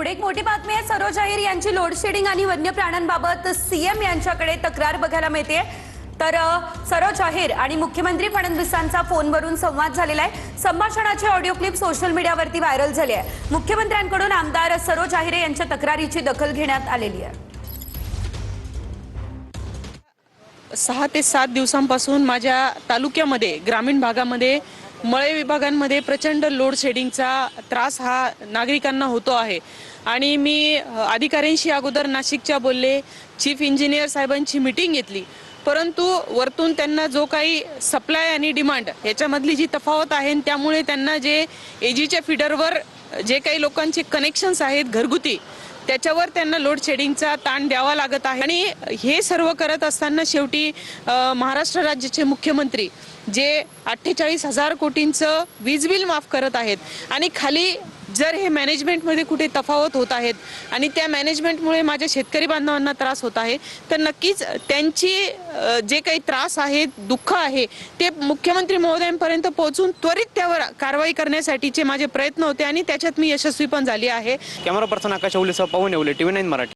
पुढे एक मोठी बातमी आहे। सरोज अहिर यांची लोड शेडिंग आणि वन्य प्राण्यांबाबत सीएम यांच्याकडे तक्रार बघायला मिळते। तर सरोज अहिर आणि मुख्यमंत्री फडणवीसांचा फोनवरून संवाद झालेला आहे। संभाषणाची ऑडिओ क्लिप सोशल मीडियावरती व्हायरल झाली आहे। मुख्यमंत्र्यांकडून आमदार सरोज अहिर यांच्या तक्रारीची दखल घेण्यात आलेली आहे। 6 ते 7 दिवसांपासून माझ्या तालुक्यामध्ये ग्रामीण भागामध्ये मळे विभागांमध्ये प्रचंड लोड शेडिंगचा त्रास हा नागरिकांना होतो आहे। आणि मी अधिकाऱ्यांशी अगोदर नाशिकच्या बोलले, चीफ इंजिनियर साहेबांची मीटिंग घेतली, परंतु वरतून त्यांना जो काही सप्लाय आणि डिमांड याच्यामधली जी तफावत आहे त्यामुळे त्यांना जे एजीच्या फीडरवर जे काही लोकांचे कनेक्शन्स आहेत घरगुती त्याच्यावर त्यांना लोड शेडिंगचा ताण द्यावा लागत आहे। आणि हे सर्व करत असताना शेवटी महाराष्ट्र राज्याचे मुख्यमंत्री जे 48,000 कोटींचं वीज बिल माफ करत आहेत आणि खाली जर हे मॅनेजमेंटमध्ये कुठे तफावत होत आहेत आणि त्या मॅनेजमेंटमुळे माझ्या शेतकरी बांधवांना त्रास होत आहे, तर नक्कीच त्यांची जे काही त्रास आहे, दुःख आहे, ते मुख्यमंत्री महोदयांपर्यंत पोहोचून त्वरित त्यावर कारवाई करण्यासाठीचे माझे प्रयत्न होते आणि त्याच्यात मी यशस्वी पण झाली आहे। कॅमेरा पर्सन आकाश ओलीसह पवन येवले, TV9 मराठी।